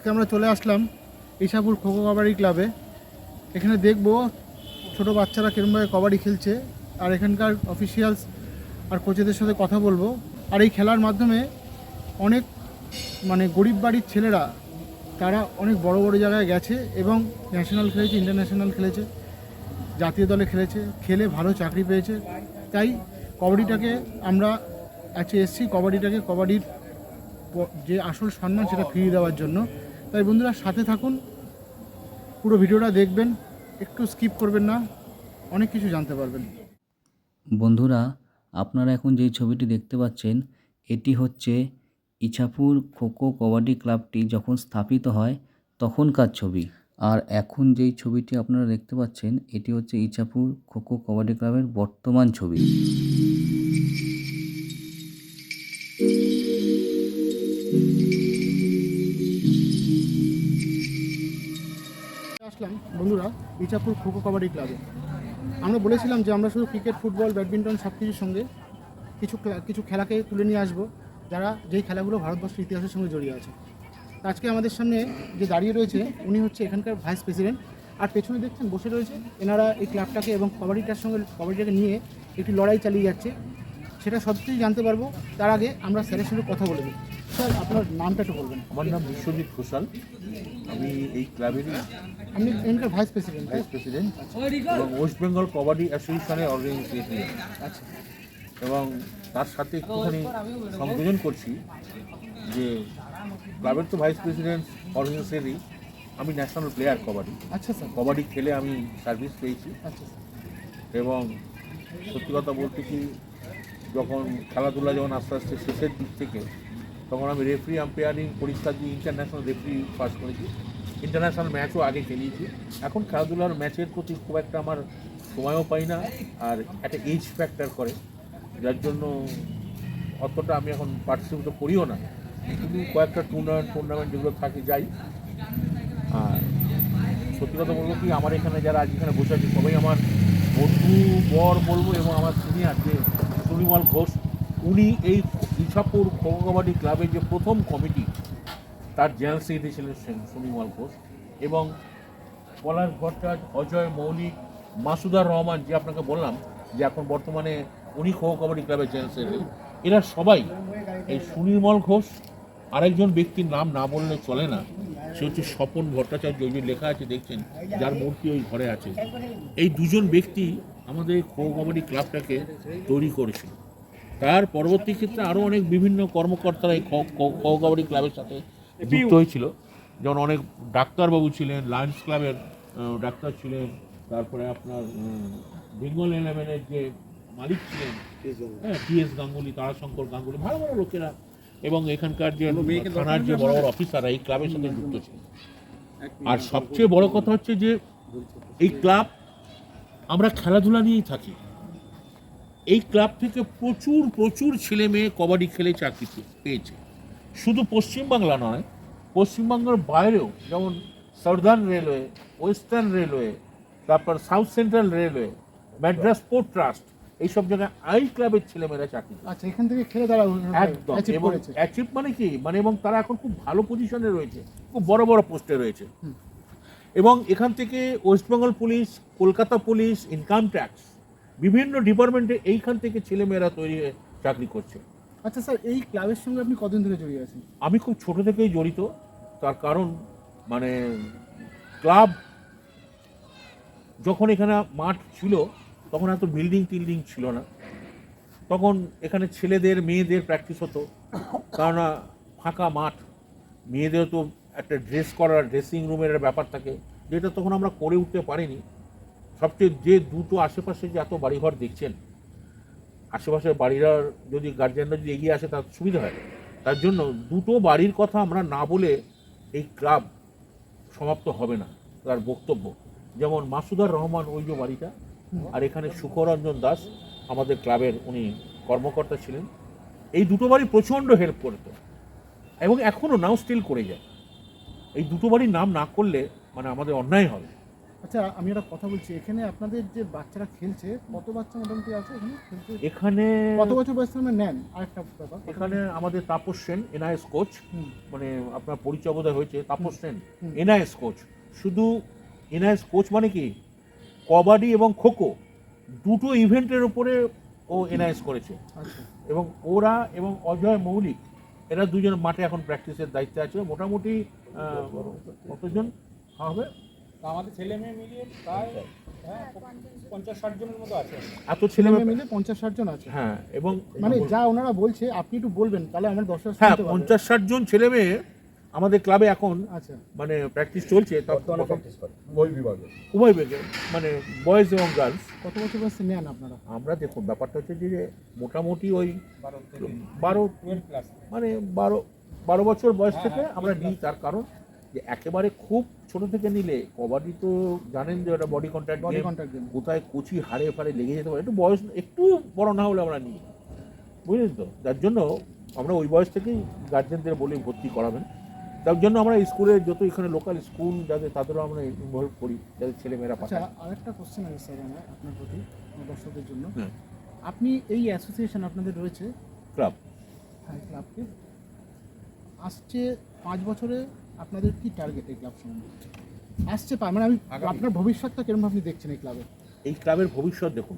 আজকে আমরা চলে আসলাম ইছাপুর খোখো কাবাডি ক্লাবে। এখানে দেখব ছোট বাচ্চারা কীরকমভাবে কবাডি খেলছে, আর এখানকার অফিসিয়ালস আর কোচেদের সাথে কথা বলবো। আর এই খেলার মাধ্যমে অনেক গরিব বাড়ির ছেলেরা তারা অনেক বড় বড় জায়গায় গেছে এবং ন্যাশনাল খেলেছে, ইন্টারন্যাশনাল খেলেছে, জাতীয় দলে খেলেছে, খেলে ভালো চাকরি পেয়েছে। তাই কবাডিটাকে আমরা এসেছি কবাডির যে আসল সম্মান সেটা ফিরিয়ে দেওয়ার জন্য। তাই বন্ধুরা সাথে থাকুন, পুরো ভিডিওটা দেখবেন, একটু স্কিপ করবেন না, অনেক কিছু জানতে পারবেন। বন্ধুরা, আপনারা এখন যেই ছবিটি দেখতে পাচ্ছেন এটি হচ্ছে ইছাপুর খোখো কবাডি ক্লাবটি যখন স্থাপিত হয় তখনকার ছবি। আর এখন যেই ছবিটি আপনারা দেখতে পাচ্ছেন এটি হচ্ছে ইছাপুর খোখো কবাডি ক্লাবের বর্তমান ছবি। আসলাম বন্ধুরা ইছাপুর খোখো কাবাডি ক্লাবে। আমরা বলেছিলাম যে আমরা শুধু ক্রিকেট, ফুটবল, ব্যাডমিন্টন সব কিছুর সঙ্গে কিছু খেলাকে তুলে নিয়ে আসবো, যেই খেলাগুলো ভারতবর্ষের ইতিহাসের সঙ্গে জড়িয়ে আছে। আজকে আমাদের সামনে যে দাঁড়িয়ে রয়েছে উনি হচ্ছে এখানকার ভাইস প্রেসিডেন্ট, আর পেছনে দেখছেন বসে রয়েছে এনারা এই ক্লাবটাকে এবং কবাডিটাকে নিয়ে একটি লড়াই চালিয়ে যাচ্ছে। সেটা সত্যিই জানতে পারবো। তার আগে আমরা স্যারের সঙ্গে কথা বলে নিই। স্যার, আপনার নামটা একটু বলবেন। আমার নাম বিশ্বজিৎ ঘোষাল। আমি এই ক্লাবেরই আপনি এখানকার ভাইস প্রেসিডেন্ট এবং ওয়েস্ট বেঙ্গল কবাডি অ্যাসোসিয়েশনের অর্গানাইজেশন। আচ্ছা। এবং তার সাথে একটুখানি সংযোজন করছি যে ক্লাবের তো ভাইস প্রেসিডেন্ট অর্গানাইজেশনেরই আমি ন্যাশনাল প্লেয়ার কবাডি। আচ্ছা স্যার। কবাডি খেলে আমি সার্ভিস পেয়েছি। আচ্ছা স্যার। এবং সত্যি কথা বলতে কি, যখন খেলাধুলা যখন আস্তে আস্তে শেষের দিক থেকে, তখন আমি রেফারি আম্পায়ারিং পরীক্ষা দিয়ে ইন্টারন্যাশনাল রেফারি পাস করেছি। ইন্টারন্যাশনাল ম্যাচও আগে খেলিয়েছি। এখন খেলাধুলার ম্যাচের প্রতি খুব একটা আমার সময়ও পাই না, আর একটা এজ ফ্যাক্টর করে, যার জন্য অতটা আমি এখন পার্টিসিপেট করিও না। শুধু কয়েকটা টুর্নামেন্ট যেগুলো থাকে যাই। আর সত্যি কথা বলবো কি, আমার এখানে যারা আজ এখানে বসে আছে সবাই আমার বন্ধু বর বলবো, এবং আমার সিনিয়র যে সুনিমল ঘোষ, উনি এই ইছাপুর খোখো কাবাডি ক্লাবের যে প্রথম কমিটি তার জেনারেল সেক্রেটারি ছিলেন সুনিমল ঘোষ, এবং পলাশ ভট্টাচার্য, অজয় মৌলিক, মাসুদার রহমান, যে আপনাকে বললাম যে এখন বর্তমানে উনি খোখো কাবাডি ক্লাবের জেনারেল সেক্রেটারি, এরা সবাই এই সুনির্মল ঘোষ। আরেকজন ব্যক্তির নাম না বললে চলে না, সে হচ্ছে স্বপন ভট্টাচার্য, ওই যে লেখা আছে দেখছেন, যার মূর্তি ওই ঘরে আছে। এই দুজন ব্যক্তি আমাদের খোখো কাবাডি ক্লাবটাকে তৈরি করেছিল। তার পরবর্তী ক্ষেত্রে আরও অনেক বিভিন্ন কর্মকর্তারা এই খোখো কাবাডি ক্লাবের সাথে যুক্ত হয়েছিল। যেমন অনেক ডাক্তারবাবু ছিলেন, লায়ন্স ক্লাবের ডাক্তার ছিলেন, তারপরে আপনার বেঙ্গল 11-এর যে মালিক ছিলেন টি.এস. গাঙ্গুলি, তারাশঙ্কর গাঙ্গুলি, ভালো ভালো লোকেরা, এবং এখানকার যে থানার যে বড় বড় অফিসাররা এই ক্লাবের সাথে যুক্ত ছিলেন। আর সবচেয়ে বড় কথা হচ্ছে যে এই ক্লাব, আমরা খেলাধুলা নিয়েই থাকি। এই ক্লাব থেকে প্রচুর প্রচুর ছেলে মেয়ে কবাডি খেলে চাকরি পেয়েছে। শুধু পশ্চিমবাংলা নয়, পশ্চিমবঙ্গের বাইরেও, যেমন সাউদার্ন রেলওয়ে, ওয়েস্টার্ন রেলওয়ে, তারপর south central railway, Madras port trust, এইসব জায়গায় এই ক্লাবের ছেলেমেয়েরা চাকরি। আচ্ছা, এখান থেকে খেলে তারা একদম, এবং অ্যাচিভ মানে কি, এবং তারা এখন খুব ভালো পজিশনে রয়েছে, খুব বড় বড় পোস্টে রয়েছে। এবং এখান থেকে West Bengal police, Kolkata police, income tax, বিভিন্ন ডিপার্টমেন্টে এইখান থেকে ছেলেমেয়েরা তৈরি হয়ে চাকরি করছে। আচ্ছা স্যার, এই ক্লাবের সঙ্গে আপনি কতদিন ধরে জড়িয়ে আছেন? আমি খুব ছোট থেকেই জড়িত। তার কারণ ক্লাব যখন এখানে মাঠ ছিল তখন এত বিল্ডিং ছিল না। তখন এখানে ছেলেদের মেয়েদের প্র্যাকটিস হতো, কারণ ফাঁকা মাঠ, মেয়েদের তো একটা ড্রেসিং রুমের ব্যাপার থাকে, যেটা তখন আমরা করে উঠতে পারিনি। সবচেয়ে যে দুটো আশেপাশে যে এত বাড়িঘর দেখছেন, আশেপাশের বাড়িরা যদি গার্জিয়ানরা যদি এগিয়ে আসে তার সুবিধা হয়। তার জন্য দুটো বাড়ির কথা আমরা না বলে এই ক্লাব সমাপ্ত হবে না। তার বক্তব্য যেমন মাসুদার রহমান, ওই যে বাড়িটা, আর এখানে সুখরঞ্জন দাস আমাদের ক্লাবের উনি কর্মকর্তা ছিলেন। এই দুটো বাড়ি প্রচণ্ড হেল্প করতো এবং এখনও নাও স্টিল করে যায়। এই দুটো বাড়ির নাম না করলে আমাদের অন্যায় হবে। আচ্ছা, আমি একটা কথা বলছি, এখানে আপনাদের যে বাচ্চারা খেলছে, কত বাচ্চা মোটামুটি আছে এখানে খেলছে? এখানে কত বছর বয়স থেকে নেন? আরেকটা ব্যাপার, এখানে আমাদের তাপস সেন এনআইএস কোচ, হুম, মানে আপনার পরিচয় বোধহয় হয়েছে, তাপস সেন হুম। NIS coach. শুধু এনআইএস কোচ মানে কি, কবাডি এবং খোখো দুটো ইভেন্টের উপরে ও এনআইএস করেছে। আচ্ছা, এবং ওরা এবং অজয় মৌলিক এরা দুজন মাঠে এখন প্র্যাকটিসের দায়িত্বে আছে। মোটামুটি কতজন হবে? আমাদের ছেলে মেয়ে মিলিয়ে প্রায় 50-60 জনের মতো আছে। এত ছেলে ছেলে মেয়ে মিলে 50-60 জন আছে। হ্যাঁ, এবং মানে যা ওনারা বলছে আপনি একটু বলবেন, তাহলে আমার দর্শক হ্যাঁ, শুনতে পারবে। 50-60 জন ছেলে মেয়ে আমাদের ক্লাবে এখন আচ্ছা, মানে প্র্যাকটিস চলছে। বর্তমানে প্র্যাকটিস করে ওই বিভাগে। উভয় বেগে, মানে বয়েজ এবং গার্লস। কত বছর বয়সে নেন আপনারা? আমরা দেখুন, ব্যাপারটা হচ্ছে যে মোটামুটি ওই 12 থেকে 12 প্লাস। মানে 12 বছর বয়স থেকে আমরা নিই। তার কারণ যে একেবারে খুব ছোট থেকে নিলে, কবাডি তো জানেন যে ওটা body contact, body contact game. কোথায় কচি হাড়ে ফাড়ে লেগে যেতে পারে, একটু বয়স একটু বড় না হলে আমরা নিই, বুঝলেন তো? যার জন্য আমরা ওই বয়স থেকেই গার্জেনদের বলি ভর্তি করাবেন। তার জন্য আমরা স্কুলে যত এখানে লোকাল স্কুল যাদের, তাদেরও আমরা ইনভলভ করি, যাদের ছেলেমেয়েরা আচ্ছা, পাঠায়। আরেকটা কোশ্চেন আছে স্যার আমার আপনার প্রতি, আমার দর্শকদের জন্য। হ্যাঁ। আপনি এই অ্যাসোসিয়েশন আপনাদের রয়েছে, ক্লাব হ্যাঁ ক্লাবকে, আসছে 5 বছরে আপনাদের কি টার্গেট এই ক্লাব সম্বন্ধে? আসছে মানে আমি আপনার ভবিষ্যৎটা কিরকম আপনি দেখছেন এই ক্লাবে? এই ক্লাবের ভবিষ্যৎ দেখুন,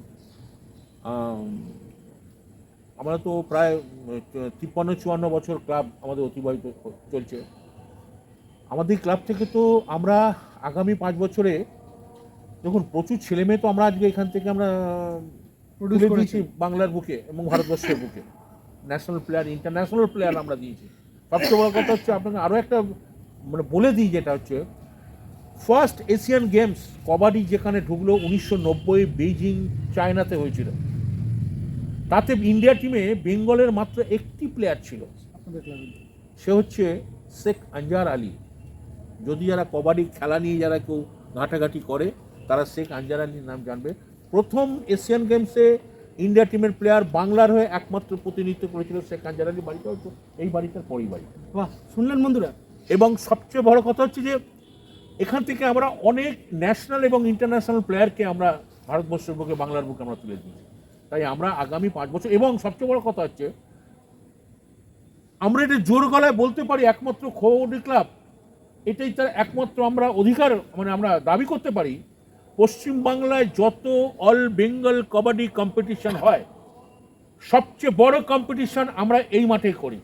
আমরা তো প্রায় 53-54 বছর ক্লাব আমাদের অতিবাহিত চলছে। আমাদের ক্লাব থেকে তো আমরা আগামী 5 বছরে দেখুন প্রচুর ছেলে মেয়ে তো আমরা আজকে এখান থেকে আমরা Produce তুলে করেছি। দিয়েছি বাংলার বুকে এবং ভারতবর্ষের বুকে। ন্যাশনাল প্লেয়ার, ইন্টারন্যাশনাল প্লেয়ার আমরা দিয়েছি। সবচেয়ে বড় কথা হচ্ছে আপনাকে আরও একটা মানে বলে দিই, যেটা হচ্ছে ফার্স্ট এশিয়ান গেমস কবাডি যেখানে ঢুকলো 1990 বেইজিং চায়নাতে হয়েছিল, তাতে ইন্ডিয়া টিমে বেঙ্গলের মাত্র একটি প্লেয়ার ছিল, আপনাদের ক্লাবে? সে হচ্ছে শেখ আনজার আলী। যদি যারা কবাডি খেলা নিয়ে যারা কেউ ঘাটাঘাটি করে, তারা শেখ আনজার আলীর নাম জানবে। প্রথম এশিয়ান গেমসে ইন্ডিয়া টিমের প্লেয়ার বাংলার হয়ে একমাত্র প্রতিনিধিত্ব করেছিল শেখ আনজার আলী। বাড়িটা হচ্ছে এই বাড়িটার পরেই বাড়ি। বাহ, শুনলেন বন্ধুরা? এবং সবচেয়ে বড় কথা হচ্ছে যে এখান থেকে আমরা অনেক ন্যাশনাল এবং ইন্টারন্যাশনাল প্লেয়ারকে আমরা ভারতবর্ষের বুকে, বাংলার বুকে আমরা তুলে দিয়েছি। তাই আমরা আগামী 5 বছর, এবং সবচেয়ে বড় কথা হচ্ছে আমরা এটা জোর গলায় বলতে পারি, একমাত্র কবাডি ক্লাব, এটাই তার একমাত্র আমরা অধিকার, মানে আমরা দাবি করতে পারি, পশ্চিমবাংলায় যত অল বেঙ্গল কবাডি কম্পিটিশন হয়, সবচেয়ে বড় কম্পিটিশন আমরা এই মাঠে করি।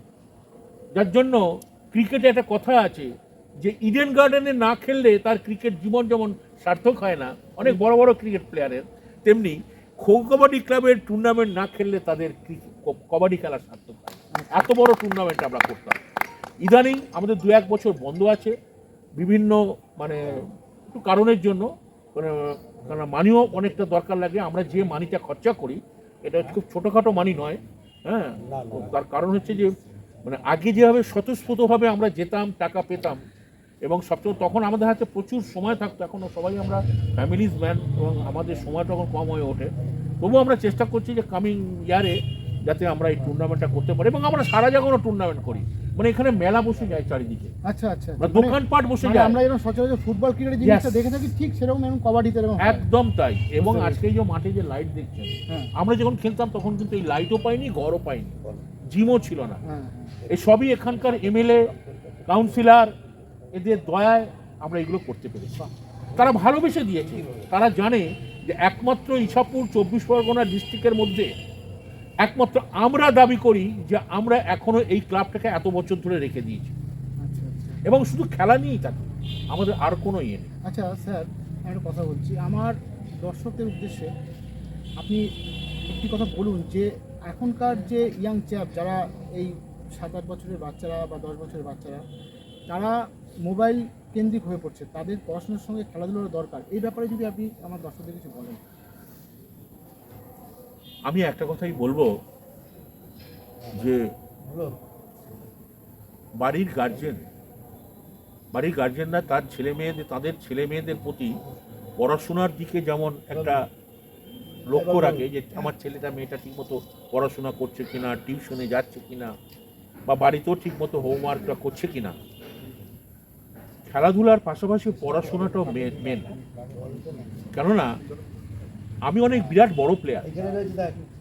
যার জন্য ক্রিকেটে একটা কথা আছে যে ইডেন গার্ডেনে না খেললে তার ক্রিকেট জীবন যেমন সার্থক হয় না অনেক বড় বড় ক্রিকেট প্লেয়ারের, তেমনি খো কবাডি ক্লাবের টুর্নামেন্ট না খেললে তাদের কবাডি খেলা সার্থক হয়। এত বড় টুর্নামেন্ট আমরা করতাম। ইদানিং আমাদের 2-1 বছর বন্ধ আছে বিভিন্ন মানে একটু কারণের জন্য, কারণ মানিও অনেকটা দরকার লাগে। আমরা যে মানিটা খরচা করি এটা খুব ছোটোখাটো মানি নয়। হ্যাঁ, তার কারণ হচ্ছে যে মানে আগে যেভাবে স্বতঃস্ফূর্তভাবে আমরা যেতাম, টাকা পেতাম, এবং সবচেয়ে তখন আমাদের হাতে প্রচুর সময় থাকতো। এখনও সবাই আমরা ফ্যামিলিজ ম্যান এবং আমাদের সময়টা তখন কম হয়ে ওঠে। তবুও আমরা চেষ্টা করছি যে কামিং ইয়ারে যাতে আমরা এই টুর্নামেন্টটা করতে পারি, এবং আমরা সারা জায়গায় টুর্নামেন্ট করি। মানে এখানে মেলা বসে যায় চারিদিকে, আচ্ছা আচ্ছা, দোকানপাট বসে মানে যায়। আমরা যেরকম সচরাচর ফুটবল ক্রিকেটের জিনিসটা দেখে থাকি, ঠিক সেরকম এরকম কবাডিতে এরকম হয়। একদম তাই। এবং বুঝতে আজকে যে মাঠে যে লাইট দেখছেন, হ্যাঁ, আমরা যখন খেলতাম তখন কিন্তু এই লাইটও পাইনি, ঘরও পাইনি, জিমও ছিল না। হ্যাঁ, এই সবই এখানকার এমএলএ, কাউন্সিলর, এদের দয়ায় আমরা এগুলো করতে পেরেছি। তারা ভালোবেসে দিয়েছে। তারা জানে যে একমাত্র ইছাপুর 24 পরগনা ডিস্ট্রিক্টের মধ্যে একমাত্র আমরা দাবি করি যে আমরা এখনো এই ক্লাবটাকে এত বছর ধরে রেখে দিয়েছি, আচ্ছা আচ্ছা। এবং শুধু খেলা নিয়েই থাকে, আমাদের আর কোনো ইয়ে নেই। আচ্ছা স্যার, আমি একটা কথা বলছি আমার দর্শকদের উদ্দেশ্যে। আপনি একটি কথা বলুন যে এখনকার যে ইয়াং চ্যাপ, যারা এই 7-8 বছরের বাচ্চারা বা 10 বছরের বাচ্চারা, তারা মোবাইল কেন্দ্রিক হয়ে পড়ছে, তাদের পড়াশোনার সঙ্গে খেলাধুলার দরকার, এই ব্যাপারে যদি আপনি আমার দর্শকদের কিছু বলেন। আমি একটা কথাই বলবো যে বাড়ির গার্জেনরা তাদের ছেলে মেয়েদের প্রতি পড়াশোনার দিকে যেমন একটা লক্ষ্য রাখে, যে আমার ছেলেটা মেয়েটা ঠিকমতো পড়াশোনা করছে কিনা, টিউশনে যাচ্ছে কিনা, বা বাড়িতেও ঠিকমতো হোমওয়ার্কটা করছে কিনা, খেলাধুলার পাশাপাশি পড়াশোনাটাও মেন। কেননা আমি অনেক বিরাট বড় প্লেয়ার,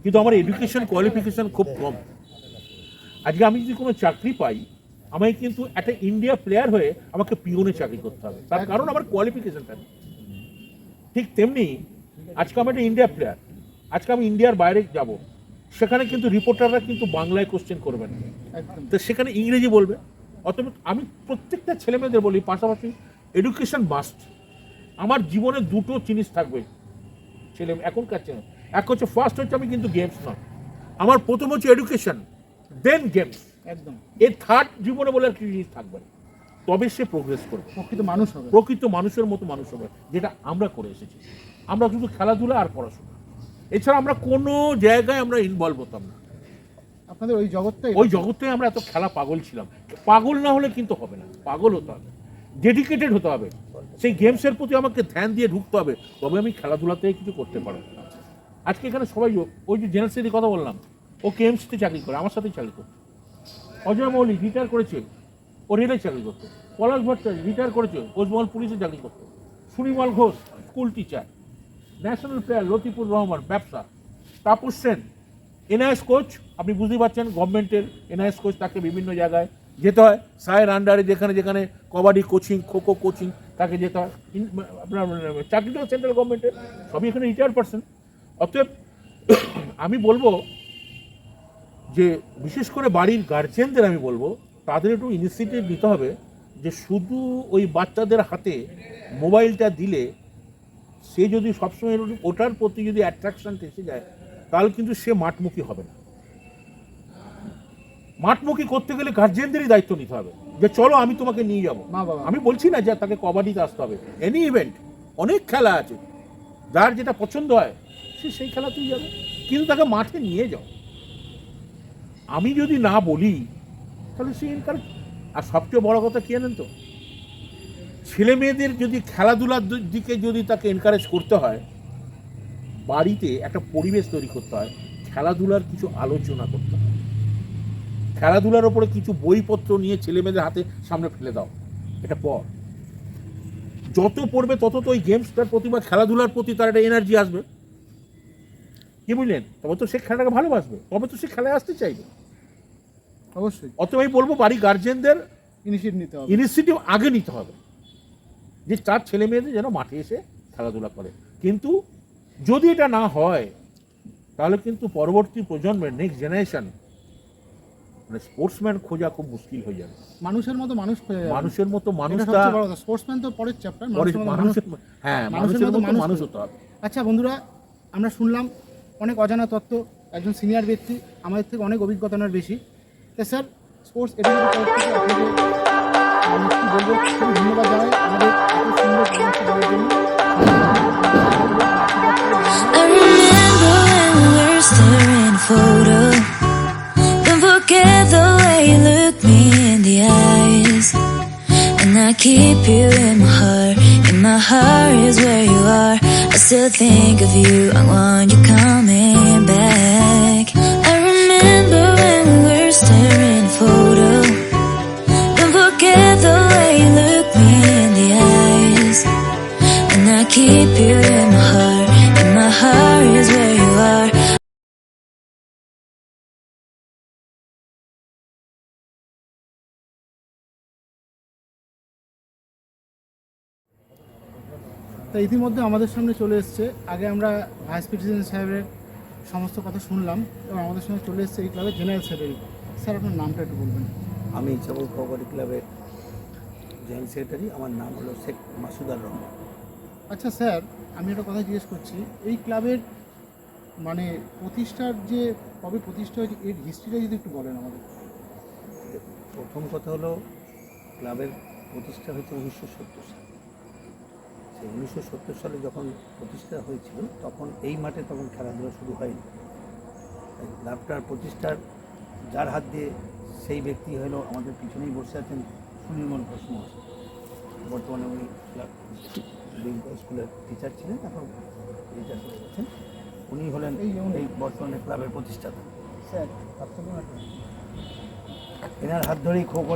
কিন্তু আমার এডুকেশন কোয়ালিফিকেশন খুব কম। আজকে আমি যদি কোনো চাকরি পাই, আমাকে কিন্তু একটা ইন্ডিয়া প্লেয়ার হয়ে আমাকে পিওনে চাকরি করতে হবে, তার কারণ আমার কোয়ালিফিকেশনটা নেই। ঠিক তেমনি আজকে আমি একটা ইন্ডিয়া প্লেয়ার, আজকে আমি ইন্ডিয়ার বাইরে যাব, সেখানে কিন্তু রিপোর্টাররা কিন্তু বাংলায় কোশ্চেন করবেন, তো সেখানে ইংরেজি বলবে। অতএব আমি প্রত্যেকটা ছেলেমেয়েদের বলি, পাশাপাশি এডুকেশন মাস্ট। আমার জীবনে দুটো জিনিস থাকবে ছেলে এখনকার ছেলে, এক হচ্ছে ফার্স্ট হচ্ছে আমি কিন্তু গেমস নয়, আমার প্রথম হচ্ছে এডুকেশন, দেন গেমস। একদম এর থার্ড জীবনে বলে একটা জিনিস থাকবে না, তবে সে প্রোগ্রেস করবে, প্রকৃত মানুষ হবে, প্রকৃত মানুষের মতো মানুষ হবে, যেটা আমরা করে এসেছি। আমরা শুধু খেলাধুলা আর পড়াশোনা, এছাড়া আমরা কোনো জায়গায় আমরা ইনভলভ হতাম না। আপনাদের ওই জগৎটাই ওই জগতে আমরা এত খেলা পাগল ছিলাম। পাগল না হলে কিন্তু হবে না, পাগল হতে হবে, ডেডিকেটেড হতে হবে, সেই গেমসের প্রতি আমাকে ধ্যান দিয়ে ঢুকতে হবে, তবে আমি খেলাধুলাতে কিছু করতে পারবো। আজকে এখানে সবাই, ওই যে জেনারেল সেক্রেটারির কথা বললাম, ও কেএমসিতে চাকরি করে, আমার সাথেই চাকরি করতো। অজয় মৌলিক রিটায়ার করেছে, ও রেলে চাকরি করতো। পলাশ ভট্টাচার্য রিটায়ার করেছে, ওজমহল পুলিশে চাকরি করতো। Sunirmal Ghosh school teacher. National player Latifur Rahman ব্যবসা। তাপস সেন এনআইএস কোচ, আপনি বুঝতেই পারছেন গভর্নমেন্টের এনআইএস কোচ, তাকে বিভিন্ন জায়গায় যেতে হয়, সায়ের আন্ডারে যেখানে যেখানে কবাডি কোচিং, খোখো কোচিং, তাকে যেতে হয়। আপনার চাকরিটাও সেন্ট্রাল গভর্নমেন্টের, সবই এখানে রিটায়ার্ড পারসন। অতএব আমি বলবো যে বিশেষ করে বাড়ির গার্জেনদের আমি বলবো, তাদের একটু ইনিশিয়েটিভ নিতে হবে, যে শুধু ওই বাচ্চাদের হাতে মোবাইলটা দিলে সে যদি সবসময় ওটার প্রতি যদি অ্যাট্রাকশন এসে যায়, তাহলে কিন্তু সে মাঠমুখী হবে না। মাঠমুখী করতে গেলে গার্জেনদেরই দায়িত্ব নিতে হবে, যে চলো আমি তোমাকে নিয়ে যাবো। মা বাবা। আমি বলছি না যে তাকে কবাডিতে আসতে হবে, এনি ইভেন্ট, অনেক খেলা আছে, যার যেটা পছন্দ হয় সে সেই খেলাতেই যাবে, কিন্তু তাকে মাঠে নিয়ে যাও। আমি যদি না বলি তাহলে সে এনকারেজ। আর সবচেয়ে বড় কথা কি জানেন তো, ছেলে মেয়েদের যদি খেলাধুলার দিকে যদি তাকে এনকারেজ করতে হয়, বাড়িতে একটা পরিবেশ তৈরি করতে হয়, খেলাধুলার কিছু আলোচনা করতে হয়, খেলাধুলার ওপরে কিছু বইপত্র নিয়ে ছেলে মেয়েদের হাতে সামনে ফেলে দাও, এটা পর। যত পড়বে তত তো ওই গেমসটার প্রতি বা খেলাধুলার প্রতি তার একটা এনার্জি আসবে, কি বুঝলেন? তবে তো সে খেলাটাকে ভালোবাসবে, তবে তো সে খেলায় আসতে চাইবে। অবশ্যই অতএব আমি বলবো বাড়ি গার্জেনদের ইনিশিয়েটিভ নিতে হবে, ইনিশিয়েটিভ আগে নিতে হবে, যে তার ছেলে মেয়েদের যেন মাঠে এসে খেলাধুলা করে। কিন্তু যদি এটা না হয়, তাহলে কিন্তু পরবর্তী প্রজন্মের নেক্সট জেনারেশন মানে স্পোর্টসম্যান খোঁজা খুব মুশকিল হয়ে যাবে। মানুষের মতো মানুষ খুঁজে যাবে। মানুষের মতো এটা মানুষটা, সবচেয়ে বড় কথা। স্পোর্টসম্যান তো পরের চ্যাপ্টার, মানুষের মতো মানুষ হতে হবে। আচ্ছা বন্ধুরা, আমরা শুনলাম অনেক অজানা তথ্য, একজন সিনিয়র ব্যক্তি, আমাদের থেকে অনেক অভিজ্ঞতা ওনার বেশি। তো স্যার, স্পোর্টস এডুকেটর তরফ থেকে আপনাকে আমি কী বলবো, খুবই ধন্যবাদ জানাই আমাদের এত সুন্দর পরামর্শ দেওয়ার জন্য। I remember when we were staring at a photo. Don't forget the way you look me in the eyes. And I keep you in my heart. In my heart is where you are. I still think of you. I want you coming back. I remember when we were staring at a photo. Don't forget the way you look me in the eyes. And I keep you in my heart. In my heart is where you are. তো ইতিমধ্যে আমাদের সামনে চলে এসছে, আগে আমরা vice president সাহেবের সমস্ত কথা শুনলাম, এবং আমাদের সঙ্গে চলে এসছে এই ক্লাবের জেনারেল সেক্রেটারি। স্যার, আপনার নামটা একটু বলবেন। আমি ইছাপুর কবাডি ক্লাবের জেনারেল সেক্রেটারি, আমার নাম হলো শেখ মাসুদার রহমান। আচ্ছা স্যার, আমি একটা কথা জিজ্ঞেস করছি, এই ক্লাবের মানে প্রতিষ্ঠার যে কবে প্রতিষ্ঠা হয়েছে, এর হিস্ট্রিটা যদি একটু বলেন আমাদের। প্রথম কথা হলো, ক্লাবের প্রতিষ্ঠা হয়েছে 1970 সালে। সেই 1970 সালে যখন প্রতিষ্ঠা হয়েছিল, তখন এই মাঠে তখন খেলাধুলা শুরু হয়নি। তাই ক্লাবটার প্রতিষ্ঠার যার হাত দিয়ে, সেই ব্যক্তি হলো আমাদের পিছনেই বসে আছেন সুনির্মল ঘোষ মহাশয়। বর্তমানে উনি ক্লাব স্কুলের টিচার ছিলেন, এখন রিটায়ার করে গেছেন। উনি হলেন এই বর্তমানে ক্লাবের প্রতিষ্ঠাতা। স্যার, এনার হাত ধরেই খোখো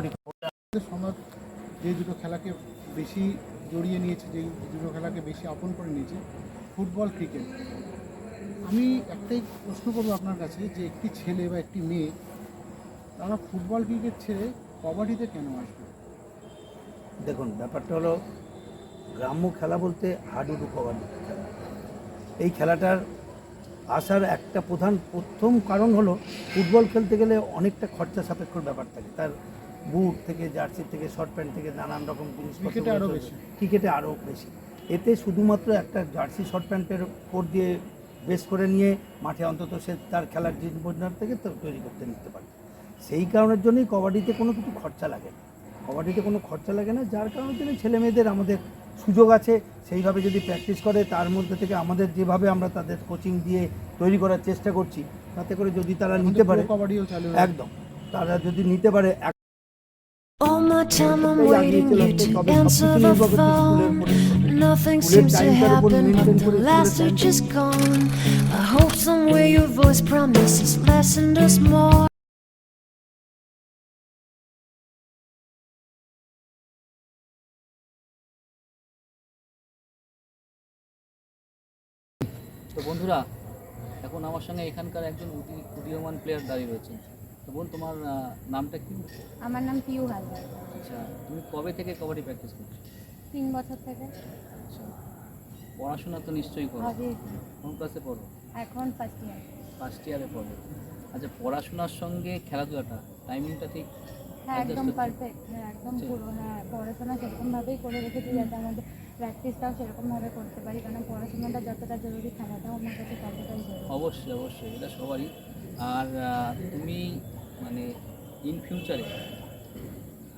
সমাজ যে দুটো খেলাকে বেশি জড়িয়ে নিয়েছে, যেই দুটো খেলাকে বেশি আপন করে নিয়েছে, ফুটবল, ক্রিকেট। আমি একটাই প্রশ্ন করবো আপনার কাছে, যে একটি ছেলে বা একটি মেয়ে তারা ফুটবল, ক্রিকেট ছেড়ে কবাডিতে কেন আসবে? দেখুন, ব্যাপারটা হলো গ্রাম্য খেলা বলতে হাডুডু কবাডি খেলা। এই খেলাটার আসার একটা প্রথম কারণ হলো ফুটবল খেলতে গেলে অনেকটা খরচা সাপেক্ষর ব্যাপার থাকে, তার বুট থেকে, জার্সি থেকে, শর্ট প্যান্ট থেকে নানান রকম ক্রিকেটে আরও বেশি। ক্রিকেটে আরও বেশি। এতে শুধুমাত্র একটা জার্সি শর্ট প্যান্টের উপর দিয়ে বেস করে নিয়ে মাঠে অন্তত সে তার খেলার জিনিস থেকে তৈরি করতে নিতে পারে। সেই কারণের জন্যই কবাডিতে কোনো কিছু খরচা লাগে না, কবাডিতে কোনো খরচা লাগে না, যার কারণের জন্য ছেলে মেয়েদের আমাদের সুযোগ আছে সেইভাবে যদি প্র্যাকটিস করে, তার মধ্যে থেকে আমাদের যেভাবে আমরা তাদের কোচিং দিয়ে তৈরি করার চেষ্টা করছি, তাতে করে যদি তারা নিতে পারে, কবাডিও চালু একদম তারা যদি নিতে পারে। All my time I'm waiting you to answer the phone. Nothing seems to happen but the last touch is gone. I hope somewhere your voice promises less and us more. তো বন্ধুরা, এখন আমার সঙ্গে এখানকার একজন উদীয়মান প্লেয়ার দাঁড়িয়ে রয়েছেন। তো বোন, তোমার নামটা কি? আমার নাম পিউ হালদার। আচ্ছা, তুমি কবে থেকে কবাডি প্র্যাকটিস করছো? 3 বছর থেকে। আচ্ছা, পড়াশোনা তো নিশ্চয়ই করো। কোন ক্লাসে পড়ো? এখন ফার্স্ট ইয়ার। ফার্স্ট ইয়ারে পড়ো। আচ্ছা, পড়াশোনার সঙ্গে খেলাধুলাটা টাইমিংটা ঠিক? হ্যাঁ, একদম পারফেক্ট। হ্যাঁ, একদম পুরো। হ্যাঁ, পড়াশোনা সেরকমভাবেই করে রেখেছি যাতে আমাদের প্র্যাকটিসটাও সেরকমভাবে করতে পারি, কারণ পড়াশোনাটা যতটা জরুরি খেলাটাও আমার কাছে ততটাই জরুরি। অবশ্যই অবশ্যই, এটা সবারই। আর তুমি মানে ইন ফিউচারে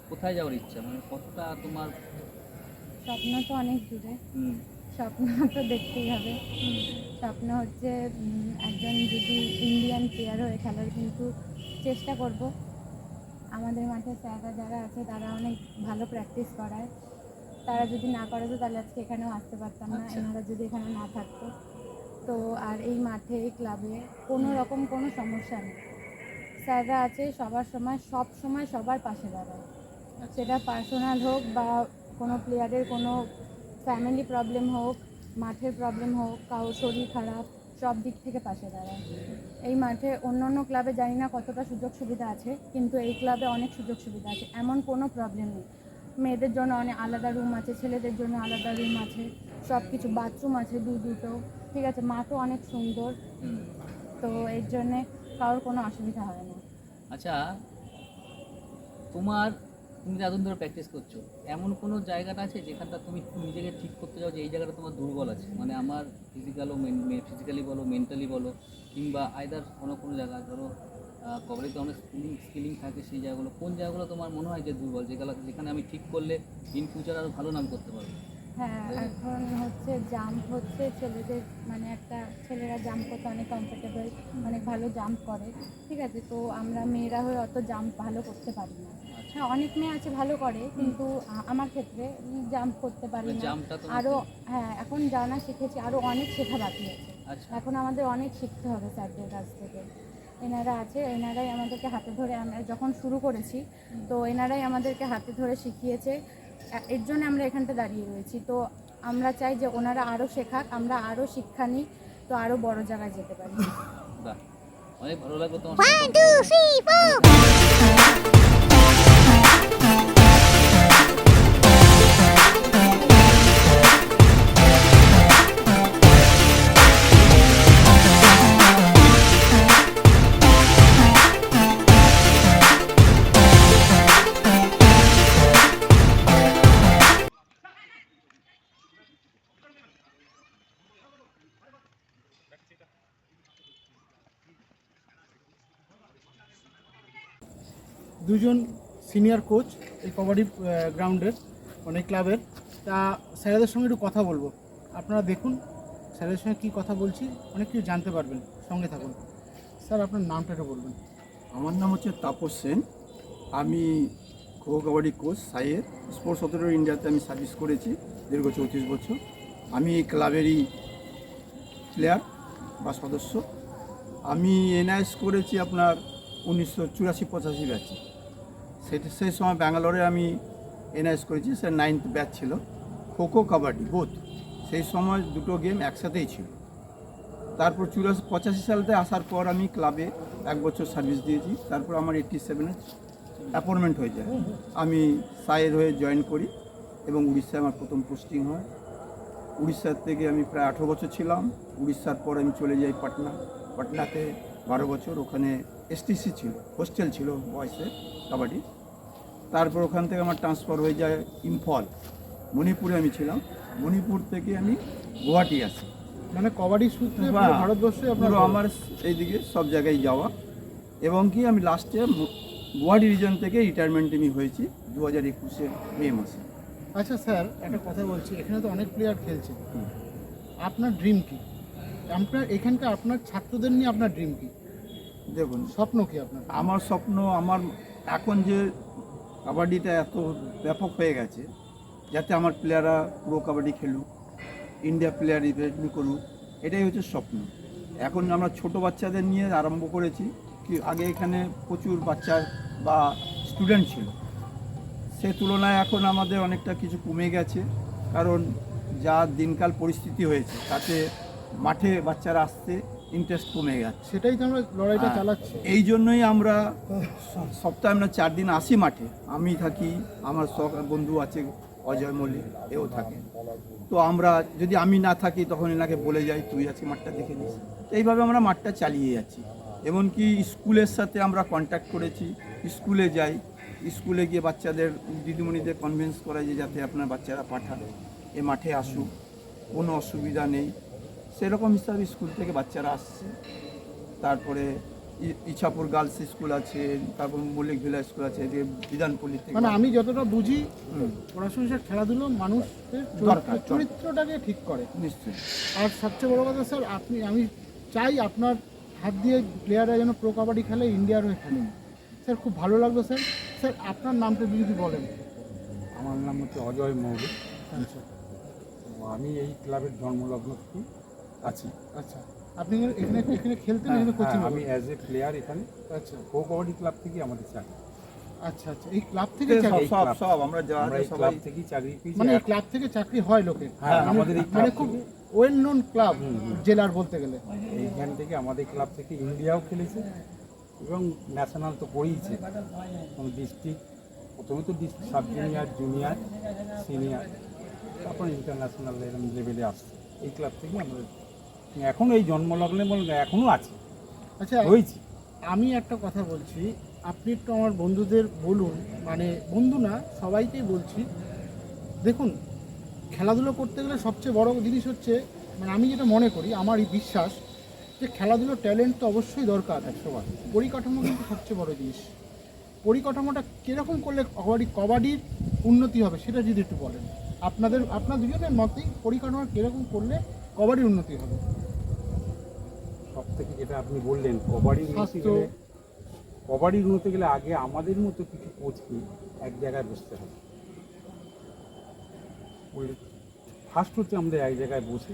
কোথায় যাওয়ার ইচ্ছা, মানে কতটা তোমার? স্বপ্ন তো অনেক দূরে, স্বপ্ন তো দেখতেই হবে। স্বপ্ন হচ্ছে একজন যদি ইন্ডিয়ান প্লেয়ার হয়ে খেলার, কিন্তু চেষ্টা করব। আমাদের মাঠে স্যাররা যারা আছে তারা অনেক ভালো প্র্যাকটিস করায়, তারা যদি না করাতো তাহলে আজকে এখানেও আসতে পারতাম না, এনারা যদি এখানে না থাকতো। তো আর এই মাঠে, এই ক্লাবে কোনো রকম কোনো সমস্যা নেই, স্যাররা আছে সবার সময়, সব সময় সবার পাশে দাঁড়ায়। সেটা পার্সোনাল হোক বা কোনো প্লেয়ারের কোনো ফ্যামিলি প্রবলেম হোক, মাঠের প্রবলেম হোক, কারোর শরীর খারাপ, সব দিক থেকে পাশে দাঁড়ায়। এই মাঠে অন্য ক্লাবে জানি না কতটা সুযোগ সুবিধা আছে, কিন্তু এই ক্লাবে অনেক সুযোগ সুবিধা আছে, এমন কোনো প্রবলেম নেই। মেয়েদের জন্য অনেক আলাদা রুম আছে, ছেলেদের জন্য আলাদা রুম আছে, সব কিছু, বাথরুম আছে দুটো, ঠিক আছে, মাঠও অনেক সুন্দর। তো এর জন্যে কারোর কোনো অসুবিধা হয় না। আচ্ছা, তুমি যে এতদিন ধরে প্র্যাকটিস করছো, এমন কোনো জায়গাটা আছে যেখানটা তুমি নিজেকে ঠিক করতে চাও যে এই জায়গাটা তোমার দুর্বল আছে, মানে আমার ফিজিক্যালি বলো, মেন্টালি বলো, কিংবা আইদার কোনো জায়গা, ধরো কবাডিতে অনেক স্কিলিং থাকে, সেই জায়গাগুলো কোন জায়গাগুলো তোমার মনে হয় যে দুর্বল, যেখানে আমি ঠিক করলে ইন ফিউচার আরও ভালো নাম করতে পারবো? হ্যাঁ, এখন হচ্ছে জাম্প হচ্ছে ছেলেদের, মানে ছেলেরা জাম্প করতে অনেক কমফোর্টেবল, অনেক ভালো জাম্প করে, ঠিক আছে। তো আমরা মেয়েরা হয়ে অত জাম্প ভালো করতে পারি না। হ্যাঁ, অনেক মেয়ে আছে ভালো করে, কিন্তু আমার ক্ষেত্রে জাম্প করতে পারি না। আরও, হ্যাঁ, এখন জানা শিখেছি, আরও অনেক শেখা বাকি আছে। এখন আমাদের অনেক শিখতে হবে স্যারদের কাছ থেকে। এনারা আছে, এনারাই আমাদেরকে হাতে ধরে, আমরা যখন শুরু করেছি তো এনারাই আমাদেরকে হাতে ধরে শিখিয়েছে, এর জন্য আমরা এখানটা দাঁড়িয়ে রয়েছি। তো আমরা চাই যে ওনারা আরও শেখাক, আমরা আরও শিক্ষা নিই, তো আরও বড় জায়গায় যেতে পারি। বাহ, অনেক ভালো লাগলো তোমার। 1, 2, 3, 4. দুজন সিনিয়র কোচ এই কবাডি গ্রাউন্ডের, অনেক ক্লাবের। তা স্যারেদের সঙ্গে একটু কথা বলবো, আপনারা দেখুন স্যারেদের সঙ্গে কী কথা বলছি, অনেক কিছু জানতে পারবেন, সঙ্গে থাকুন। স্যার, আপনার নামটা একটু বলবেন। আমার নাম হচ্ছে তাপস সেন। আমি খো কাবাডি কোচ সাইয়ের স্পোর্টস অথরিটি ইন্ডিয়াতে আমি সার্ভিস করেছি দীর্ঘ 34 বছর। আমি এই ক্লাবেরই প্লেয়ার বা সদস্য। আমি এনআইএস করেছি আপনার 1984-85 ব্যাচে। সেই সময় ব্যাঙ্গালোরে আমি এনআইএস করেছি, সে 9th ব্যাচ ছিল। খোখো কাবাডি বোথ সেই সময় দুটো গেম একসাথেই ছিল। তারপর 85 সালতে আসার পর আমি ক্লাবে 1 বছর সার্ভিস দিয়েছি। তারপর আমার 87-এ অ্যাপয়েন্টমেন্ট হয়ে যায়, আমি সাইয়ের হয়ে জয়েন করি এবং উড়িষ্যায় আমার প্রথম পোস্টিং হয়। উড়িষ্যার থেকে আমি প্রায় 18 বছর ছিলাম। উড়িষ্যার পর আমি চলে যাই পাটনাতে 12 বছর, ওখানে এসটিসি ছিল, হোস্টেল ছিল বয়সে কাবাডি। তারপর ওখান থেকে আমার ট্রান্সফার হয়ে যায় ইম্ফল, মণিপুরে আমি ছিলাম। মণিপুর থেকে আমি গুয়াহাটি আসি। মানে কবাডি সূত্রে পুরো বাহ, ভারতবর্ষে আপনার পুরো আমার এইদিকে সব জায়গায় যাওয়া, এবং কি আমি লাস্টে গুয়াহাটি রিজন থেকে রিটায়ারমেন্ট আমি হয়েছি 2021 মে মাসে। আচ্ছা স্যার, একটা কথা বলছি, এখানে তো অনেক প্লেয়ার খেলছে, আপনার ড্রিম কি? আপনার এখানকার আপনার ছাত্রদের নিয়ে আপনার ড্রিম কি, দেখুন, স্বপ্ন কি আপনার? আমার স্বপ্ন, আমার এখন যে কাবাডিটা এত ব্যাপক হয়ে গেছে, যাতে আমার প্লেয়াররা প্রো কাবাডি খেলুক, ইন্ডিয়া প্লেয়ার রিপ্রেজেন্ট করুক, এটাই হচ্ছে স্বপ্ন। এখন আমরা ছোট বাচ্চাদের নিয়ে আরম্ভ করেছি, কি আগে এখানে প্রচুর বাচ্চা বা স্টুডেন্ট ছিল, সে তুলনায় এখন আমাদের অনেকটা কিছু কমে গেছে, কারণ যা দিনকাল পরিস্থিতি হয়েছে তাতে মাঠে বাচ্চারা আসতে ইন্টারেস্ট কমে গেছে। সেটাই তো আমরা লড়াইটা হ্যাঁ, চালাচ্ছি। এই জন্যই আমরা সপ্তাহে আমরা 4 দিন আসি মাঠে। আমি থাকি, আমার বন্ধু আছে অজয় মল্লিক, এও থাকে। তো আমরা যদি আমি না থাকি তখন এনাকে বলে যাই তুই আজকে মাঠটা দেখে নিস। তো এইভাবে আমরা মাঠটা চালিয়ে যাচ্ছি। এমনকি স্কুলের সাথে আমরা কন্ট্যাক্ট করেছি, স্কুলে যাই, স্কুলে গিয়ে বাচ্চাদের দিদিমণিদের কনভিন্স করাই যে যাতে আপনার বাচ্চারা পাঠান, এ মাঠে আসুক, কোনো অসুবিধা নেই। সেরকম হিসাবে স্কুল থেকে বাচ্চারা আসছে। তারপরে ইছাপুর গার্লস স্কুল আছে, তারপর মল্লিক ভিলা স্কুল আছে, এদিকে বিধানপল্লী থেকে। মানে আমি যতটা বুঝি, পড়াশোনা খেলাধুলো মানুষের দরকার। চরিত্রটাকে ঠিক করে। নিশ্চয়ই। আর সবচেয়ে বড় কথা স্যার, আমি চাই আপনার হাত দিয়ে প্লেয়াররা যেন প্রো কাবাডি খেলে, ইন্ডিয়ার হয়ে খেলেন। স্যার খুব ভালো লাগলো স্যার। স্যার আপনার নামটা যদি বলেন। আমার নাম হচ্ছে অজয় মৌলিক। আচ্ছা আমি এই ক্লাবের জন্মলগ্ন থেকে আছি। আচ্ছা, আপনি এখানে এখানে খেলতেন, এখানে কোচিং? হ্যাঁ, আমি অ্যাজ এ প্লেয়ার এখানে আচ্ছা প্রো কাবাডি ক্লাব থেকে আমাদের চাকরি। আচ্ছা আচ্ছা, এই ক্লাব থেকে সব চাকরি? সব সব আমরা যা আমরা এই সবাই ক্লাব থেকেই চাকরি পেয়েছি। মানে এই ক্লাব থেকে চাকরি হয় লোকের? হ্যাঁ, আমাদের এই মানে ক্লাব খুব থেকে, ওয়েল নোন ক্লাব জেলার বলতে গেলে। এইখান থেকে আমাদের ক্লাব থেকে ইন্ডিয়াও খেলেছে এবং ন্যাশনাল তো করেইছে। ডিস্ট্রিক্ট, প্রথমে তো district, sub junior, junior, senior, তারপর ইন্টারন্যাশনাল লেভেলে আসছে। এই ক্লাব থেকে আমাদের এখনও এই জন্মলগ্নে এখনও আছে, আচ্ছা রয়েছে। আমি একটা কথা বলছি, আপনি একটু আমার বন্ধুদের বলুন, মানে বন্ধু না সবাইকেই বলছি, দেখুন খেলাধুলো করতে গেলে সবচেয়ে বড় জিনিস হচ্ছে, মানে আমি যেটা মনে করি, আমার এই বিশ্বাস যে খেলাধুলো ট্যালেন্ট তো অবশ্যই দরকার 100বার, পরিকাঠামো কিন্তু সবচেয়ে বড় জিনিস। পরিকাঠামোটা কীরকম করলে কবাডির উন্নতি হবে সেটা যদি একটু বলেন। আপনার দুজনের মতেই পরিকাঠামো কীরকম করলে কবাডির উন্নতি হবে? সব থেকে যেটা আপনি বললেন, কবাডি উন্নতি গেলে, কবাডি উন্নতি গেলে আগে আমাদের মতো কিছু কোচকে এক জায়গায় বসতে হবে। ফার্স্ট হচ্ছে আমাদের এক জায়গায় বসে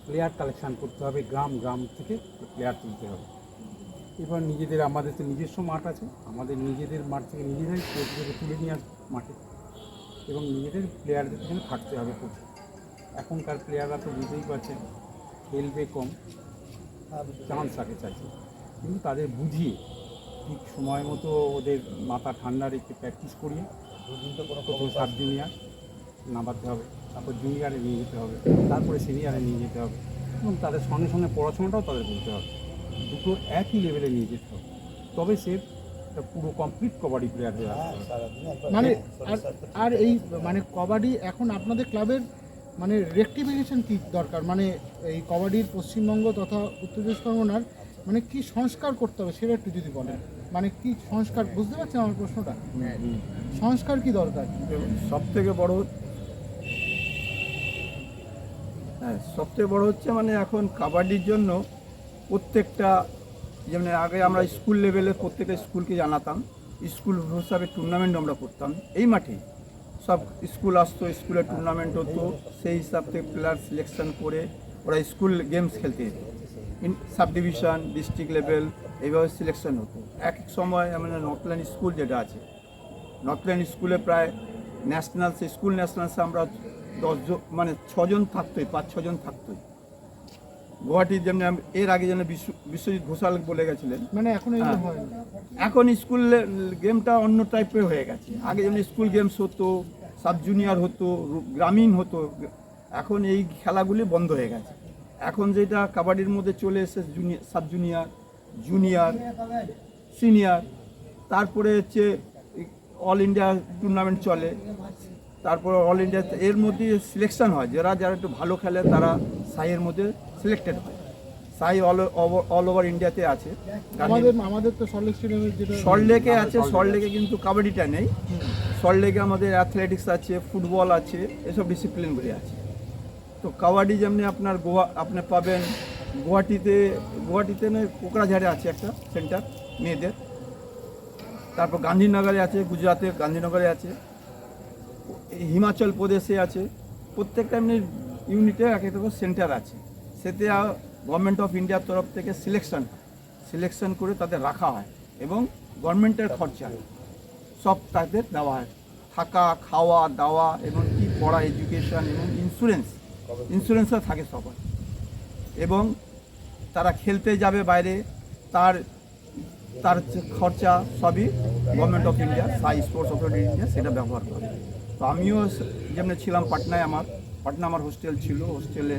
প্লেয়ার কালেকশান করতে হবে, গ্রাম গ্রাম থেকে প্লেয়ার তুলতে হবে। এবার নিজেদের, আমাদের তো নিজস্ব মাঠ আছে, আমাদের নিজেদের মাঠ থেকে নিজেরাই কোচদেরকে তুলে নিয়ে আসবে মাঠে, এবং নিজেদের প্লেয়ারদের এখানে থাকতে হবে কোচ। এখনকার প্লেয়াররা তো বুঝতেই পারছেন, খেলবে কম, চান্স আগে চাইছে, কিন্তু তাদের বুঝিয়ে ঠিক সময় মতো ওদের মাথা ঠান্ডা রেখে প্র্যাকটিস করিয়ে প্রথম সাব জুনিয়র নামাতে হবে, তারপর জুনিয়রে নিয়ে যেতে হবে, তারপরে সিনিয়রে নিয়ে যেতে হবে, এবং তাদের সঙ্গে সঙ্গে পড়াশোনাটাও তাদের বলতে হবে, দুটো একই লেভেলে নিয়ে যেতে হবে, তবে সে একটা পুরো কমপ্লিট কবাডি প্লেয়ার হয়ে আসতে হবে। মানে আর এই মানে কবাডি এখন আপনাদের ক্লাবের মানে রেকটিফিকেশন কি দরকার, মানে এই কবাডির পশ্চিমবঙ্গ তথা উত্তর চব্বিশ পরগনার মানে কি সংস্কার করতে হবে সেটা একটু যদি বলেন। মানে কি সংস্কার, বুঝতে পারছেন আমার প্রশ্নটা? সংস্কার কি দরকার? সব থেকে বড়, হ্যাঁ সব থেকে বড় হচ্ছে মানে এখন কাবাডির জন্য প্রত্যেকটা, যেমন আগে আমরা স্কুল লেভেলে প্রত্যেকটা স্কুলকে জানাতাম, স্কুল হিসাবে টুর্নামেন্ট আমরা করতাম, এই মাঠে সব স্কুল আসতো, স্কুলে টুর্নামেন্ট হতো, সেই হিসাব থেকে প্লেয়ার সিলেকশন করে ওরা স্কুল গেমস খেলতে যেত, সাব ডিভিশন, ডিস্ট্রিক্ট লেভেল, এইভাবে সিলেকশন হতো। এক এক সময় মানে নর্থল্যান্ড স্কুল যেটা আছে, নর্থল্যান্ড স্কুলে প্রায় ন্যাশনালসে স্কুল ন্যাশনালসে আমরা 10 মানে 6 জন থাকতোই, 5-6 জন থাকতোই। গুয়াহাটি যেমনি এর আগে যেন বিশ্বজিৎ ঘোষাল বলে গেছিলেন, মানে এখন এগুলো হ্যাঁ। হয় না। এখন স্কুল গেমটা অন্য টাইপের হয়ে গেছে। আগে যেমন স্কুল গেমস হতো, সাব জুনিয়র হতো, গ্রামীণ হতো, এখন এই খেলাগুলি বন্ধ হয়ে গেছে। এখন যেটা কাবাডির মধ্যে চলে এসেছে junior, sub junior, junior, senior, তারপরে হচ্ছে অল ইন্ডিয়া টুর্নামেন্ট চলে, তারপরে অল ইন্ডিয়া, এর মধ্যে সিলেকশন হয়। যারা যারা একটু ভালো খেলে তারা সাইয়ের মধ্যে সিলেক্টেড হয়। সাই অল ওভার ইন্ডিয়াতে আছে। আমাদের তো সল্টলেক স্টেডিয়ামের যেটা সল্টলেকে আছে, সল্টলেকে কিন্তু কাবাডিটা নেই। সল্টলেকে আমাদের অ্যাথলেটিক্স আছে, ফুটবল আছে, এসব ডিসিপ্লিনগুলি আছে। তো কাবাডি যেমনি আপনার আপনি পাবেন গুয়াহাটিতে নয়, কোকরাঝাড়ে আছে একটা সেন্টার মেয়েদের, তারপর গান্ধীনগরে আছে, গুজরাটের গান্ধীনগরে আছে, হিমাচল প্রদেশে আছে। প্রত্যেকটা এমনি ইউনিটে এক একটা সেন্টার আছে। সেতে গভর্নমেন্ট অফ ইন্ডিয়ার তরফ থেকে সিলেকশন করে তাদের রাখা হয় এবং গভর্নমেন্টের খরচা সব তাদের দেওয়া হয়। থাকা, খাওয়া, দাওয়া এবং কি পড়া, এডুকেশন এবং ইন্স্যুরেন্সও থাকে সবার। এবং তারা খেলতে যাবে বাইরে, তার খরচা সবই government of India, Sai sports authority India সেটা ব্যবহার করে। তো আমিও যেমন ছিলাম পাটনায়, আমার হোস্টেল ছিল। হোস্টেলে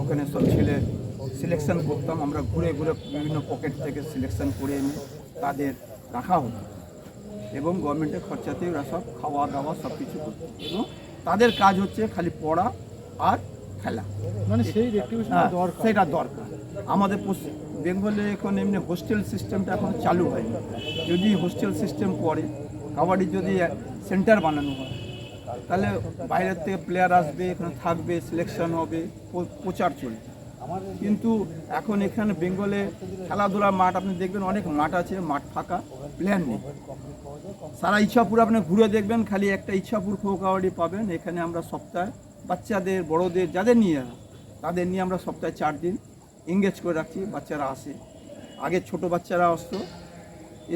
ওখানে সব ছেলে সিলেকশন করতাম, আমরা ঘুরে ঘুরে বিভিন্ন পকেট থেকে সিলেকশন করে এনে তাদের রাখা হতো এবং গভর্নমেন্টের খরচাতেই ওরা সব খাওয়া দাওয়া সব কিছু করতো। এবং তাদের কাজ হচ্ছে খালি পড়া আর খেলা, মানে সেই রেক্টিফিকেশন হ্যাঁ, দরকার। সেটা দরকার। আমাদের বেঙ্গলে এখন এমনি হোস্টেল সিস্টেমটা এখন চালু হয়নি। যদি হোস্টেল সিস্টেম করে, কাবাডি যদি সেন্টার বানানো হয়, তাহলে বাইরের থেকে প্লেয়ার আসবে, এখানে থাকবে, সিলেকশন হবে, প্রচার চলবে। কিন্তু এখন এখানে বেঙ্গলে খেলাধুলার মাঠ আপনি দেখবেন অনেক মাঠ আছে, মাঠ ফাঁকা, প্লেয়ার নেই। সারা ইচ্ছাপুর আপনি ঘুরে দেখবেন, খালি একটা ইচ্ছাপুর খো কাবাডি পাবেন। এখানে আমরা সপ্তাহে বাচ্চাদের, বড়োদের, যাদের নিয়ে তাদের নিয়ে আমরা সপ্তাহে 4 দিন এঙ্গেজ করে রাখছি। বাচ্চারা আসে, আগে ছোট বাচ্চারা আসতো,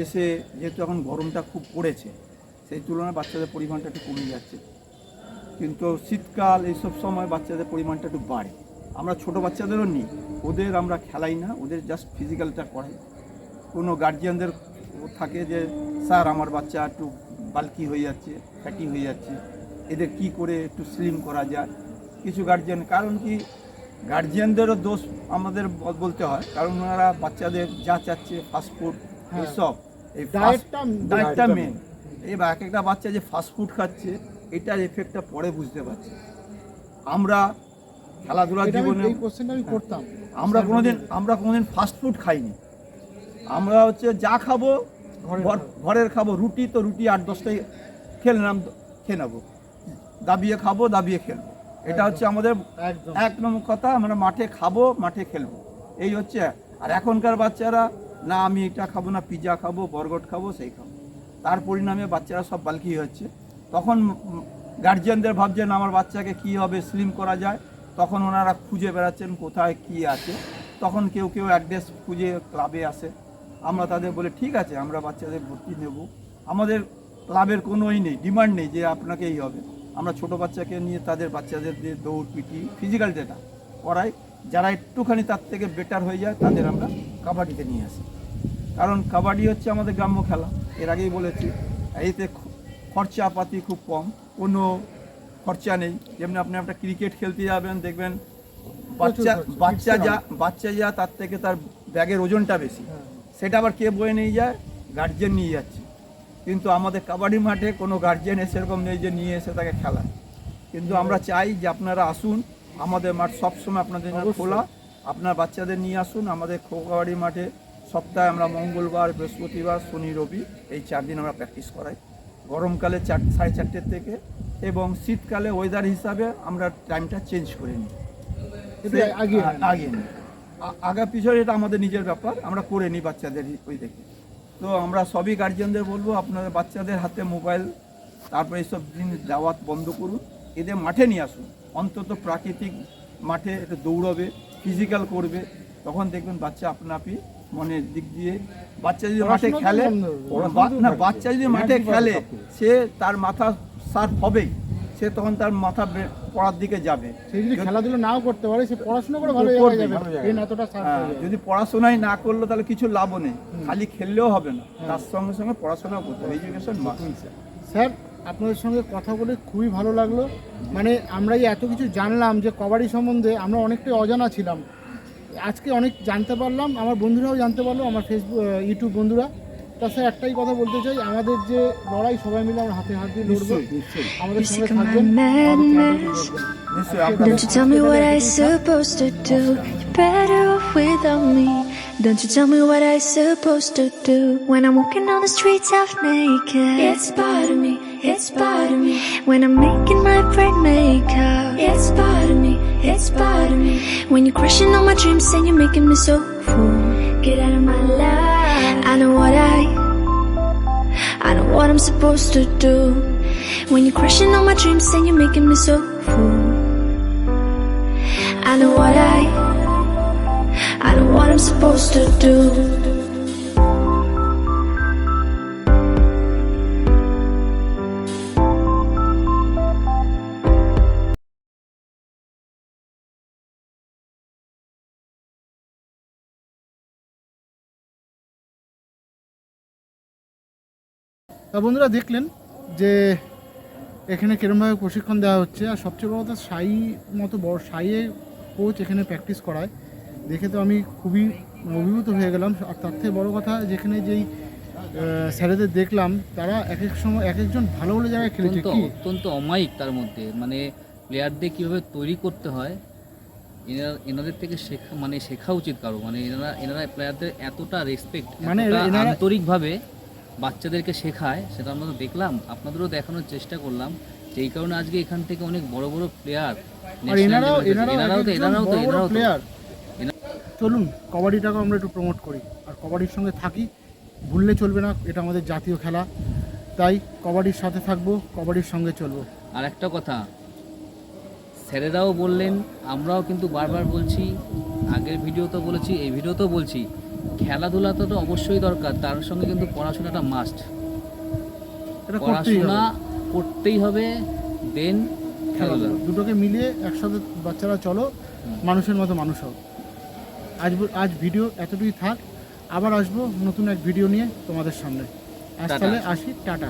এসে যেহেতু এখন গরমটা খুব পড়েছে সেই তুলনায় বাচ্চাদের পরিমাণটা একটু কমে যাচ্ছে। কিন্তু শীতকাল এইসব সময় বাচ্চাদের পরিমাণটা একটু বাড়ে। আমরা ছোট বাচ্চাদেরও নিই, ওদের আমরা খেলাই না, ওদের জাস্ট ফিজিক্যালটা করাই। কোনো গার্জিয়ানদের থাকে যে স্যার আমার বাচ্চা একটু বাল্কি হয়ে যাচ্ছে, ফ্যাটি হয়ে যাচ্ছে, এদের কি করে একটু স্লিম করা যায়। কিছু গার্জিয়ান, কারণ কি গার্জিয়ানদেরও দোষ আমাদের বলতে হয়, কারণ ওনারা বাচ্চাদের যা চাচ্ছে ফাস্টফুড এইসব, এই ডায়েটটা মেন। এবার এক একটা বাচ্চা যে ফাস্টফুড খাচ্ছে, এটার এফেক্টটা পরে বুঝতে পারছে। আমরা খেলাধুলার জীবনে এই কোশ্চেনটা আমি করতাম, আমরা কোনোদিন ফাস্টফুড খাইনি। আমরা হচ্ছে যা খাবো ঘরের খাবো। রুটি তো রুটি 8-10টাই খেয়ে নেবো, দাবিয়ে খাবো, দাবিয়ে খেলবো। এটা হচ্ছে আমাদের এক নম্বর কথা। আমরা মাঠে খাবো, মাঠে খেলবো, এই হচ্ছে। আর এখনকার বাচ্চারা না, আমি এটা খাবো না, পিৎজা খাবো, বরগর খাবো, সেই খাবো। তার পরিণামে বাচ্চারা সব বাল্কি হচ্ছে। তখন গার্জিয়ানদের ভাবছেন আমার বাচ্চাকে কী হবে স্লিম করা যায়, তখন ওনারা খুঁজে বেড়াচ্ছেন কোথায় কি আছে। তখন কেউ অ্যাড্রেস খুঁজে ক্লাবে আসে, আমরা তাদের বলে ঠিক আছে আমরা বাচ্চাদের ভর্তি নেব। আমাদের ক্লাবের কোনোই নেই, ডিমান্ড নেই যে আপনাকে এই হবে। আমরা ছোট বাচ্চাকে নিয়ে তাদের বাচ্চাদের দিয়ে দৌড়, পিটি, ফিজিক্যাল যেটা করাই। যারা একটুখানি তার থেকে বেটার হয়ে যায় তাদের আমরা কাবাডিতে নিয়ে আসি। কারণ কাবাডি হচ্ছে আমাদের গ্রাম্য খেলা, এর আগেই বলেছি। এতে খরচাপাতি খুব কম, কোনো খরচা নেই। যেমনি আপনি একটা ক্রিকেট খেলতে যাবেন, দেখবেন বাচ্চা যা তার থেকে তার ব্যাগের ওজনটা বেশি, সেটা আবার কে বয়ে নিয়ে যায়, গার্জিয়ান নিয়ে যাচ্ছে। কিন্তু আমাদের কাবাডি মাঠে কোনো গার্জিয়ান সেরকম নেই যে নিয়ে এসে তাকে খেলায়। কিন্তু আমরা চাই যে আপনারা আসুন, আমাদের মাঠ সবসময় আপনাদের জন্য খোলা। আপনার বাচ্চাদের নিয়ে আসুন আমাদের খো কাবাডি মাঠে। সপ্তাহে আমরা মঙ্গলবার, বৃহস্পতিবার, শনি, রবি এই 4 দিন আমরা প্র্যাকটিস করাই। গরমকালে 4:30 থেকে, এবং শীতকালে ওয়েদার হিসাবে আমরা টাইমটা চেঞ্জ করে নিই, আগে নিই। আগা পিছনে এটা আমাদের নিজের ব্যাপার, আমরা করে নিই বাচ্চাদের ওই দেখে। তো আমরা সবই গার্জিয়ানদের বলবো আপনাদের বাচ্চাদের হাতে মোবাইল, তারপরে এইসব জিনিস দেওয়া বন্ধ করুন, এদের মাঠে নিয়ে আসুন। অন্তত প্রাকৃতিক মাঠে একটু দৌড়বে, ফিজিক্যাল করবে, তখন দেখবেন বাচ্চা আপনাপি মনের দিক দিয়ে। বাচ্চা যদি মাঠে খেলে, বাচ্চা যদি মাঠে খেলে, সে তার মাথা শার্প হবেই, সে তখন তার মাথা পড়ার দিকে যাবে। সেই যদি খেলাধুলা নাও করতে পারে, সে পড়াশোনা করে ভালো করবে, জায়গায় ভালো যাবে, জায়গায়। এই এতটা সার্ভ হ্যাঁ, হয়ে যাবে। যদি পড়াশোনাই না করলো তাহলে কিছু লাভও নেই, খালি খেললেও হবে না, তার সঙ্গে সঙ্গে পড়াশোনাও করতে হবে, এডুকেশন মাস্ট। স্যার, আপনাদের সঙ্গে কথা বলে খুবই ভালো লাগলো। মানে আমরা যে এত কিছু জানলাম যে কবাডি সম্বন্ধে, আমরা অনেকটাই অজানা ছিলাম, আজকে অনেক জানতে পারলাম, আমার বন্ধুরাও জানতে পারলো, আমার ফেসবুক ইউটিউব বন্ধুরা। তাছাড়া একটাই কথা বলতে চাই, আমাদের যে লড়াই সবাই মিলে আমরা হাতে হাত দিয়ে লড়বো, নিশ্চয়ই আমাদের সঙ্গে Music of my থাকবেন, আমাদের চ্যানেলটি madness. দেখবেন। নিশ্চয়ই আজকে আপনাদের Don't you tell me what I supposed to do? You're better off without me. Don't you tell me what I supposed to do when I'm walking on the streets half naked? It's part of me, it's part of me. When I'm making my brain make up, it's part of me, it's part of me. When you're crushing all my dreams and you're making me so full, get out of my life. I know what I'm supposed to do. When you're crushing all my dreams and you're making me so full, I know what I'm supposed to do. তা বন্ধুরা, দেখলেন যে এখানে কীরমভাবে প্রশিক্ষণ দেওয়া হচ্ছে। আর সবচেয়ে বড় কথা, মতো বড় সাইয়ে কোচ এখানে প্র্যাকটিস করায়, দেখে তো আমি খুবই অভিভূত হয়ে গেলাম। আর তার থেকে বড়ো কথা, যেখানে যেই স্যারেদের দেখলাম, তারা এক এক সময় এক একজন ভালো ভালো জায়গায় খেলেছে। কি অত্যন্ত অমায়িক তার মধ্যে, মানে প্লেয়ারদের কীভাবে তৈরি করতে হয় এনাদের থেকে শেখা উচিত কারো। মানে এনারা প্লেয়ারদের এতটা রেসপেক্ট, মানে এনারা আন্তরিকভাবে বাচ্চাদেরকে শেখায়, সেটা আমরা তো দেখলাম, আপনাদেরও দেখানোর চেষ্টা করলাম। যেই কারণে আজকে এখান থেকে অনেক বড় বড় প্লেয়ার, আর এনারাও প্লেয়ার। চলুন কবাডিটাকে আমরা একটু প্রমোট করি, আর কবাডির সঙ্গে থাকি, ভুললে চলবে না, এটা আমাদের জাতীয় খেলা। তাই কবাডির সাথে থাকবো, কবাডির সঙ্গে চলবো। আর একটা কথা, স্যারেরাও বললেন, আমরাও কিন্তু বারবার বলছি, আগের ভিডিওতেও বলেছি, এই ভিডিওতেও বলছি, খেলাধুলা তো অবশ্যই দরকার, তার সঙ্গে কিন্তু পড়াশোনাটা মাস্ট। এটা পড়াশোনা করতেই হবে, দেন খেলাধুলা, দুটোকে মিলিয়ে একসাথে বাচ্চারা চলো, মানুষের মতো মানুষ হোক। আজ ভিডিও এতটুকুই থাক, আবার আসবো নতুন এক ভিডিও নিয়ে তোমাদের সামনে। আজ টাটা। তাহলে আসি, টাটা।